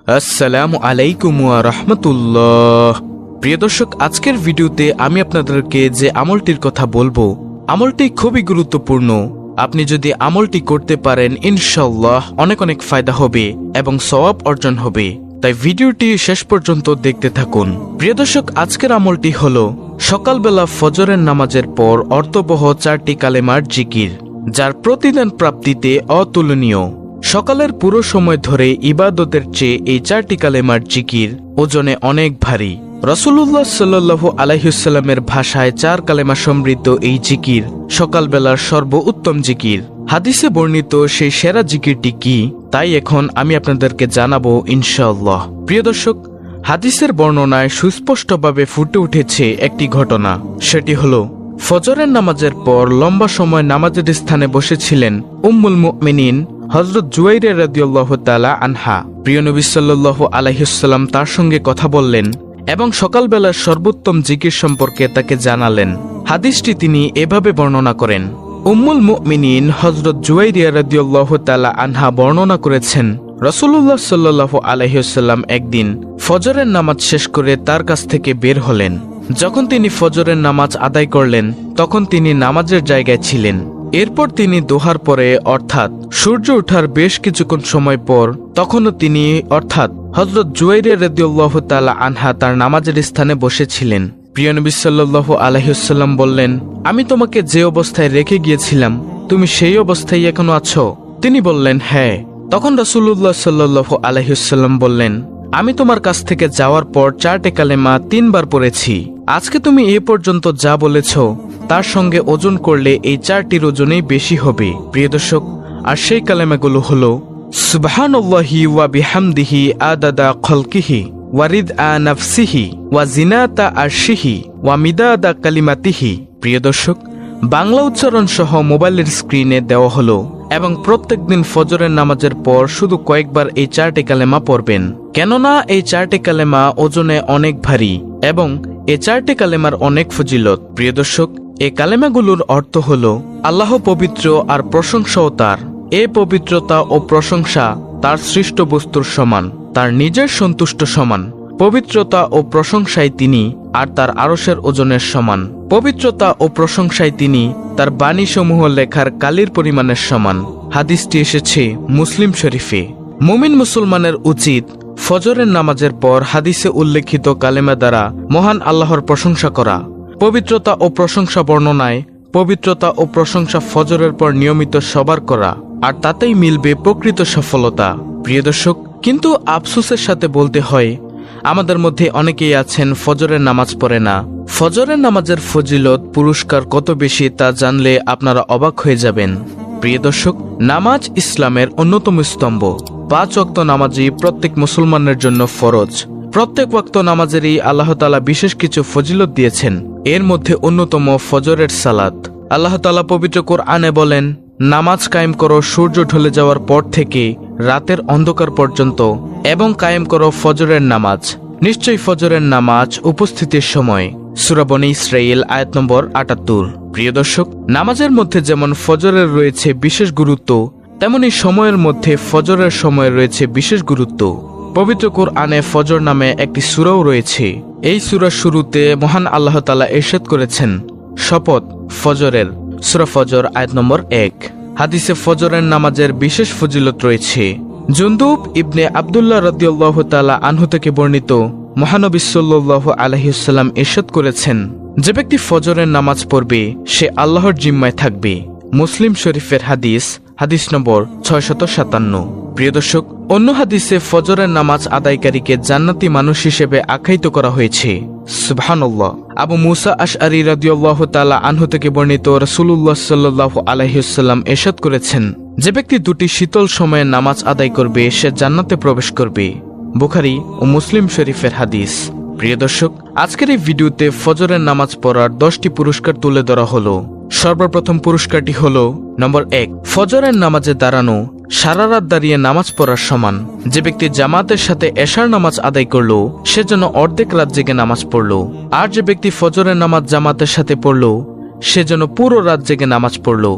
আসসালামু আলাইকুম ওয়া রাহমাতুল্লাহ। প্রিয় দর্শক, আজকের ভিডিওতে আমি আপনাদেরকে যে আমলটির কথা বলবো, আমলটি খুবই গুরুত্বপূর্ণ। আপনি যদি আমলটি করতে পারেন ইনশাআল্লাহ অনেক অনেক ফায়দা হবে এবং সওয়াব অর্জন হবে। তাই ভিডিওটি শেষ পর্যন্ত দেখতে থাকুন। প্রিয় দর্শক, আজকের আমলটি হলো সকালবেলা ফজরের নামাজের পর অর্থবহ 4টি কালেমার জিকির, যার প্রতিদান প্রাপ্তিতে অতুলনীয়। সকালের পুরো সময় ধরে ইবাদতের চেয়ে এই 4টি কালেমার জিকির ওজনে অনেক ভারী। রাসূলুল্লাহ সাল্লাল্লাহু আলাইহি ওয়াসাল্লামের ভাষায় 4 কালেমা সমৃদ্ধ এই জিকির সকালবেলার সর্বোত্তম জিকির। হাদিসে বর্ণিত সেই সেরা জিকিরটি কি, তাই এখন আমি আপনাদেরকে জানাবো ইনশাআল্লাহ। প্রিয় দর্শক, হাদিসের বর্ণনায় সুস্পষ্টভাবে ফুটে উঠেছে একটি ঘটনা। সেটি হলো ফজরের নামাজের পর লম্বা সময় নামাজের স্থানে বসেছিলেন উম্মুল মুমিনিন হযরত জুয়াইরা রাদিয়াল্লাহু তাআলা আনহা। প্রিয় নবী সাল্লাল্লাহু আলাইহি ওয়াসাল্লাম তার সঙ্গে কথা বললেন এবং সকালবেলার সর্বোত্তম জিকির সম্পর্কে তাকে জানালেন। হাদিসটি তিনি এভাবে বর্ণনা করেন। উম্মুল মুমিনিন হযরত জুয়াইরা রাদিয়াল্লাহু তাআলা আনহা বর্ণনা করেছেন, রাসূলুল্লাহ সাল্লাল্লাহু আলাইহি ওয়াসাল্লাম একদিন ফজরের নামাজ শেষ করে তার কাছ থেকে বের হলেন। যখন তিনি ফজরের নামাজ আদায় করলেন, তখন তিনি নামাজের জায়গায় ছিলেন। এরপর তিনি দোহার পরে অর্থাৎ সূর্য ওঠার বেশ কিছুক্ষণ সময় পর তখনও তিনি অর্থাৎ হযরত জুয়াইরা রাদিয়াল্লাহু তাআলা আনহা তার নামাজের স্থানে বসেছিলেন। প্রিয় নবী সাল্লাল্লাহু আলাইহি ওয়াসাল্লাম বললেন, আমি তোমাকে যে অবস্থায় রেখে গিয়েছিলাম তুমি সেই অবস্থায় এখনো আছো? তিনি বললেন, হ্যাঁ। তখন রাসূলুল্লাহ সাল্লাল্লাহু আলাইহি ওয়াসাল্লাম বললেন, আমি তোমার কাছ থেকে যাওয়ার পর 4টি কালেমা 3 বার পড়েছি। আজকে তুমি এ পর্যন্ত যা বলেছ তার সঙ্গে ওজন করলে এই 4টির ওজনেই বেশি হবে। প্রিয় দর্শক, আর সেই কালেমাগুলো হলো সুবহানাল্লাহি ওয়া বিহামদিহি আদাদা খালকিহি ওয়া রিদআ নাফসিহি ওয়া জিনাতা আরশিহি ওয়া মিদাদা কালিমাতিহি। প্রিয় দর্শক, বাংলা উচ্চারণ সহ মোবাইলের স্ক্রিনে দেওয়া হলো এবং প্রত্যেকদিন ফজরের নামাজের পর শুধু কয়েকবার এই 4টি কালেমা পড়বেন, কেননা এই 4টি কালেমা ওজনে অনেক ভারী এবং এই 4টি কালেমার অনেক ফজিলত। প্রিয় দর্শক, এই কালেমাগুলোর অর্থ হলো আল্লাহ পবিত্র আর প্রশংসাও তার। এ পবিত্রতা ও প্রশংসা তার সৃষ্ট বস্তুর সমান, তার নিজের সন্তুষ্ট সমান। পবিত্রতা ও প্রশংসায় তিনি আর তার আরশের ওজনের সমান। পবিত্রতা ও প্রশংসায় তিনি তার বাণীসমূহ লেখার কালির পরিমাণের সমান। হাদিসটি এসেছে মুসলিম শরীফে। মুমিন মুসলমানের উচিত ফজরের নামাজের পর হাদিসে উল্লেখিত কালেমা দ্বারা মহান আল্লাহর প্রশংসা করা। পবিত্রতা ও প্রশংসা বর্ণনায় পবিত্রতা ও প্রশংসা ফজরের পর নিয়মিত সবার করা, আর তাতেই মিলবে প্রকৃত সফলতা। প্রিয় দর্শক, কিন্তু আফসোসের সাথে বলতে হয় আমাদের মধ্যে অনেকেই আছেন ফজরের নামাজ পড়ে না। ফজরের নামাজের ফজিলত পুরস্কার কত বেশি তা জানলে আপনারা অবাক হয়ে যাবেন। প্রিয় দর্শক, নামাজ ইসলামের অন্যতম স্তম্ভ। 5 ওয়াক্ত নামাজই প্রত্যেক মুসলমানের জন্য ফরজ। প্রত্যেক ওয়াক্ত নামাজেরই আল্লাহ তাআলা বিশেষ কিছু ফজিলত দিয়েছেন। এর মধ্যে অন্যতম ফজরের সালাত। আল্লাহ তাআলা পবিত্র কোরআনে বলেন, নামাজ কায়েম করো সূর্য ঢলে যাওয়ার পর থেকে রাতের অন্ধকার পর্যন্ত এবং কায়েম করো ফজরের নামাজ। নিশ্চয়ই ফজরের নামাজ উপস্থিতির সময়। সূরা বনী ইসরাঈল আয়াত নম্বর 78। প্রিয় দর্শক, নামাজের মধ্যে যেমন ফজরের রয়েছে বিশেষ গুরুত্ব, তেমনি সময়ের মধ্যে ফজরের সময় রয়েছে বিশেষ গুরুত্ব। পবিত্র কোরআনে ফজর নামে একটি সূরাও রয়েছে। এই সূরার শুরুতে মহান আল্লাহ তাআলা ইরশাদ করেছেন, শপথ ফজরের। সূরা ফজর আয়াত নম্বর 1। হাদিসে ফজরের নামাজের বিশেষ ফজিলত রয়েছে। জুনদুব ইবনে আব্দুল্লাহ রাদিয়াল্লাহু তাআলা আনহু থেকে বর্ণিত, মহানবী সাল্লাল্লাহু আলাইহি ওয়াসাল্লাম ইরশাদ করেছেন, যে ব্যক্তি ফজরের নামাজ পড়বে সে আল্লাহর জিম্মায় থাকবে। মুসলিম শরীফের হাদিস, হাদিস নম্বর 657। প্রিয় দর্শক, অন্য হাদিসে ফজরের নামাজ আদায়কারীকে জান্নাতি মানুষ হিসেবে আখ্যায়িত করা হয়েছে। সুবহানাল্লাহ। আবু মুসা আশআরী রাদিয়াল্লাহু তাআলা আনহু থেকে বর্ণিত, রাসূলুল্লাহ সাল্লাল্লাহু আলাইহি ওয়াসাল্লাম ইরশাদ করেছেন, যে ব্যক্তি 2টি শীতল সময়ে নামাজ আদায় করবে সে জান্নাতে প্রবেশ করবে। বুখারী ও মুসলিম শরীফের হাদিস। প্রিয় দর্শক, আজকের এই ভিডিওতে ফজরের নামাজ পড়ার 10টি পুরস্কার তুলে ধরা হলো। সর্বপ্রথম পুরস্কারটি হলো নম্বর 1, ফজরের নামাজে দাঁড়ানো সারা রাত দাঁড়িয়ে নামাজ পড়ার সমান। যে ব্যক্তি জামাতের সাথে এশার নামাজ আদায় করলো সে যেন অর্ধেক রাত জেগে নামাজ পড়লো, আর যে ব্যক্তি ফজরের নামাজ জামাতের সাথে পড়লো সে যেন পুরো রাত জেগে নামাজ পড়লো।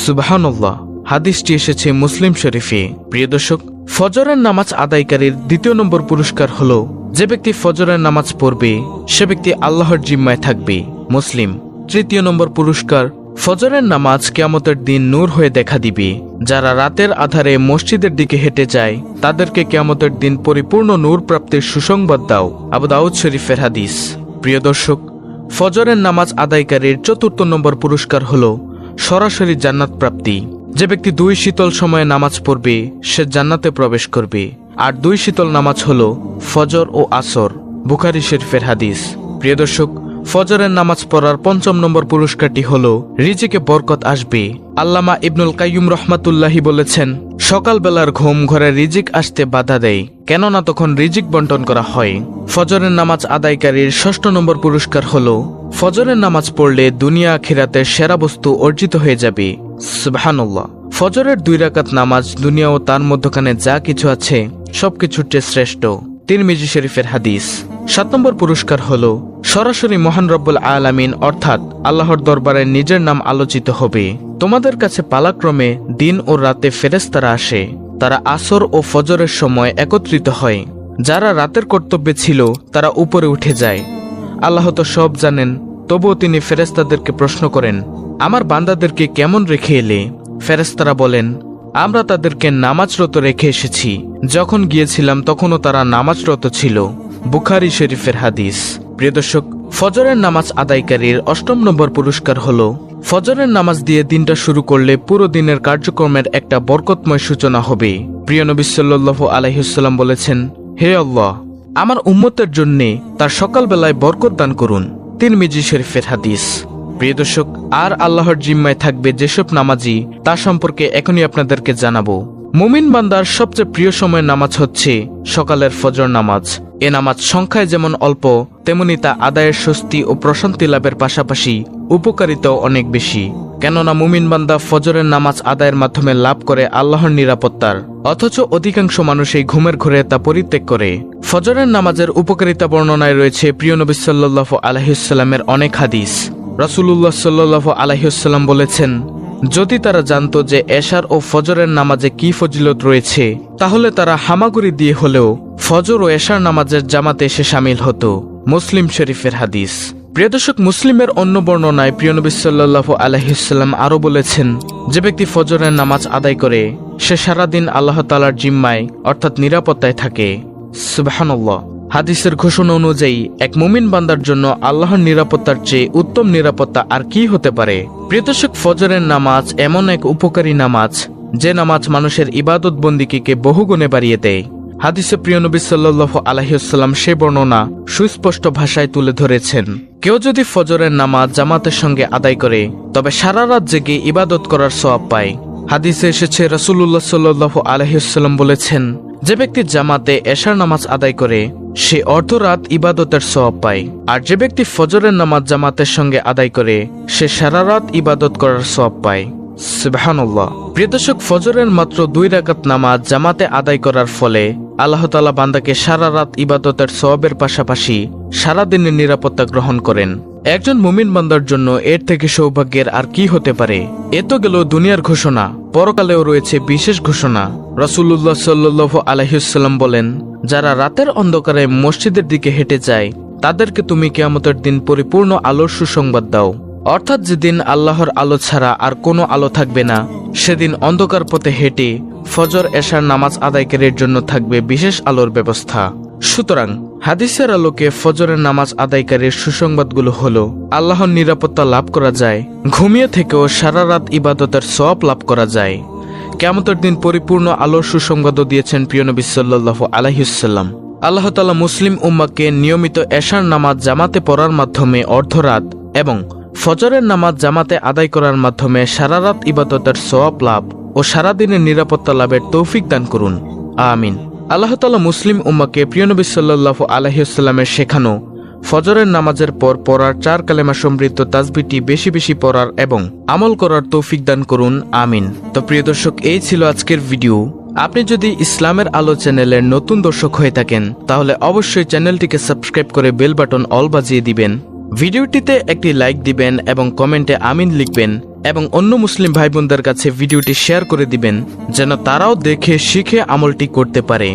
সুবহানাল্লাহ। হাদিসটি এসেছে মুসলিম শরীফে। প্রিয় দর্শক, ফজরের নামাজ আদায়কারীর দ্বিতীয় নম্বর পুরস্কার হলো যে ব্যক্তি ফজরের নামাজ পড়বে সে ব্যক্তি আল্লাহর জিম্মায় থাকবে। মুসলিম। তৃতীয় নম্বর পুরস্কার, ফজরের নামাজ কিয়ামতের দিন নূর হয়ে দেখা দিবে। যারা রাতের আধারে মসজিদের দিকে হেঁটে যায় তাদেরকে কিয়ামতের দিন পরিপূর্ণ নূর প্রাপ্তির সুসংবাদ দাও। আবু দাউদ শরীফের হাদিস। প্রিয় দর্শক, ফজরের নামাজ আদায়কারীর চতুর্থ নম্বর পুরস্কার হলো সরাসরি জান্নাত প্রাপ্তি। যে ব্যক্তি 2 শীতল সময়ে নামাজ পড়বে সে জান্নাতে প্রবেশ করবে। আর 2 শীতল নামাজ হলো ফজর ও আসর। বুখারী শরীফের হাদিস। প্রিয় দর্শক, ফজরের নামাজ পড়ার 5ম নম্বর পুরস্কারটি হলো রিজিকে বরকত আসবে। আল্লামা ইবনুল কাইয়ুম রহমাতুল্লাহি বলেছেন, সকালবেলার ঘুম ঘরে রিজিক আসতে বাধা দেয়, কেননা তখন রিজিক বন্টন করা হয়। ফজরের নামাজ আদায়কারীর 6ষ্ঠ নম্বর পুরস্কার হলো ফজরের নামাজ পড়লে দুনিয়া আখিরাতের সেরা বস্তু অর্জিত হয়ে যাবে। সুবহানাল্লাহ। ফজরের 2 রাকাত নামাজ দুনিয়া ও তার মধ্যখানে যা কিছু আছে সবকিছুর চেয়ে শ্রেষ্ঠ। তিরমিজি শরীফের হাদিস। 7 নম্বর পুরস্কার হলো সরাসরি মহান রব্বুল আলামিন অর্থাৎ আল্লাহর দরবারে নিজের নাম আলোচিত হবে। তোমাদের কাছে পালাক্রমে দিন ও রাতে ফেরেশতারা আসে। তারা আসর ও ফজরের সময় একত্রিত হয়। যারা রাতের কর্তব্যে ছিল তারা উপরে উঠে যায়। আল্লাহ তো সব জানেন, তবুও তিনি ফেরেশতাদেরকে প্রশ্ন করেন, আমার বান্দাদেরকে কেমন রেখে এলে? ফেরেশতারা বলেন, আমরা তাদেরকে নামাজরত রেখে এসেছি। যখন গিয়েছিলাম তখনও তারা নামাজরত ছিল। বুখারী শরীফের হাদিস। প্রিয় দর্শক, ফজরের নামাজ আদায়কারীর 8ম নম্বর পুরস্কার হলো ফজরের নামাজ দিয়ে দিনটা শুরু করলে পুরো দিনের কার্যক্রমের একটা বরকতময় সূচনা হবে। প্রিয় নবী সাল্লাল্লাহু আলাইহি ওয়াসাল্লাম বলেছেন, হে আল্লাহ, আমার উম্মতের জন্যে তার সকালবেলায় বরকত দান করুন। তিরমিজি শরীফের হাদিস। প্রিয় দর্শক, আর আল্লাহর জিম্মায় থাকবে যেসব নামাজি তা সম্পর্কে এখনই আপনাদেরকে জানাবো। মুমিন বান্দার সবচেয়ে প্রিয় সময়ের নামাজ হচ্ছে সকালের ফজর নামাজ। এ নামাজ সংখ্যায় যেমন অল্প তেমনি তা আদায়ের স্বস্তি ও প্রশান্তি লাভের পাশাপাশি উপকারিতাও অনেক বেশি। কেননা মুমিন বান্দা ফজরের নামাজ আদায়ের মাধ্যমে লাভ করে আল্লাহর নিরাপত্তার, অথচ অধিকাংশ মানুষ এই ঘুমের ঘোরে তা পরিত্যাগ করে। ফজরের নামাজের উপকারিতা বর্ণনায় রয়েছে প্রিয় নবী সাল্লাল্লাহু আলাইহি ওয়াসাল্লামের অনেক হাদিস। রাসূলুল্লাহ সাল্লাল্লাহু আলাইহি ওয়াসাল্লাম বলেছেন, যদি তারা জানতো যে এশার ও ফজরের নামাজে কি ফজিলত রয়েছে তাহলে তারা হামাগুড়ি দিয়ে হলেও ফজর ও এশার নামাজের জামাতে এসে শামিল হতো। মুসলিম শরীফের হাদিস। প্রিয় দর্শক, মুসলিমের অন্য বর্ণনায় প্রিয় নবী সাল্লাল্লাহু আলাইহি ওয়াসাল্লাম আরো বলেছেন, যে ব্যক্তি ফজরের নামাজ আদায় করে সে সারাদিন আল্লাহ তাআলার জিম্মায় অর্থাৎ নিরাপত্তায় থাকে। সুবহানাল্লাহ। হাদিসের ঘোষণা অনুযায়ী এক মুমিন বান্দার জন্য আল্লাহর নিরাপত্তার চেয়ে উত্তম নিরাপত্তা আর কি হতে পারে? প্রিয় দর্শক, ফজরের নামাজ এমন এক উপকারী নামাজ যে নামাজ মানুষের ইবাদত বন্দিকে বহুগুণে বাড়িয়ে দেয়। হাদিসে প্রিয় নবী সাল্লাল্লাহু আলাইহি ওয়াসাল্লাম সে বর্ণনা সুস্পষ্ট ভাষায় তুলে ধরেছেন। কেউ যদি ফজরের নামাজ জামাতের সঙ্গে আদায় করে তবে সারা রাত জেগে ইবাদত করার সওয়াব পায়। হাদিসে এসেছে রাসূলুল্লাহ সাল্লাল্লাহু আলাইহি ওয়াসাল্লাম বলেছেন, যে ব্যক্তি জামাতে এশার নামাজ আদায় করে সে অর্ধরাত ইবাদতের সওয়াব পায়। আর যে ব্যক্তি ফজরের নামাজ জামাতের সঙ্গে আদায় করে সে সারা রাত ইবাদত করার সওয়াব পায়। সুবহানাল্লাহ। প্রিয় দর্শক, ফজরের মাত্র 2 রাকাত নামাজ জামাতে আদায় করার ফলে আল্লাহ তাআলা বান্দাকে সারা রাত ইবাদতের সওয়াবের পাশাপাশি সারা দিনের নিরাপত্তা গ্রহণ করেন। একজন মুমিন বান্দার জন্য এর থেকে সৌভাগ্যের আর কি হতে পারে? এ তো গেল দুনিয়ার ঘোষণা, পরকালেও রয়েছে বিশেষ ঘোষণা। রাসূলুল্লাহ সাল্লাল্লাহু আলাইহি ওয়াসাল্লাম বলেন, যারা রাতের অন্ধকারে মসজিদের দিকে হেঁটে যায় তাদেরকে তুমি কিয়ামতের দিন পরিপূর্ণ আলোর সুসংবাদ দাও। অর্থাৎ যেদিন আল্লাহর আলো ছাড়া আর কোনো আলো থাকবে না, সেদিন অন্ধকার পথে হেঁটে ফজর এশার নামাজ আদায়কারীর জন্য থাকবে বিশেষ আলোর ব্যবস্থা। সুতরাং হাদিসের আলোকে ফজরের নামাজ আদায়কারীর সুসংবাদগুলো হলো আল্লাহর নিরাপত্তা লাভ করা যায়, ঘুমিয়ে থেকেও সারা রাত ইবাদতের সওয়াব লাভ করা যায়। কিয়ামতের দিন পরিপূর্ণ আলোর সুসংবাদও দিয়েছেন প্রিয় নবী সাল্লাল্লাহু আলাইহি ওয়াসাল্লাম। আল্লাহ তাআলা মুসলিম উম্মাহকে নিয়মিত এশার নামাজ জামাতে পড়ার মাধ্যমে অর্ধরাত এবং ফজরের নামাজ জামাতে আদায় করার মাধ্যমে সারা রাত ইবাদতের সওয়াব লাভ ও সারাদিনের নিরাপত্তা লাভের তৌফিক দান করুন। আমিন। আল্লাহ তাআলা মুসলিম উম্মাহকে প্রিয় নবী সাল্লাল্লাহু আলাইহি ওয়াসাল্লামের শেখানো ফজরের নামাজের পর পড়ার 4 কালেমা সমৃদ্ধ তাসবিহটি বেশি বেশি পড়ার এবং আমল করার তৌফিক দান করুন। আমিন। তো প্রিয় দর্শক, এই ছিল আজকের ভিডিও। আপনি যদি ইসলামের আলো চ্যানেলের নতুন দর্শক হয়ে থাকেন তাহলে অবশ্যই চ্যানেলটিকে সাবস্ক্রাইব করে বেল বাটন অল বাজিয়ে দিবেন। ভিডিওটিতে একটি লাইক দিবেন এবং কমেন্টে আমিন লিখবেন এবং অন্য মুসলিম ভাই বোনদের কাছে ভিডিওটি শেয়ার করে দিবেন যেন তারাও দেখে শিখে আমলটি করতে পারে।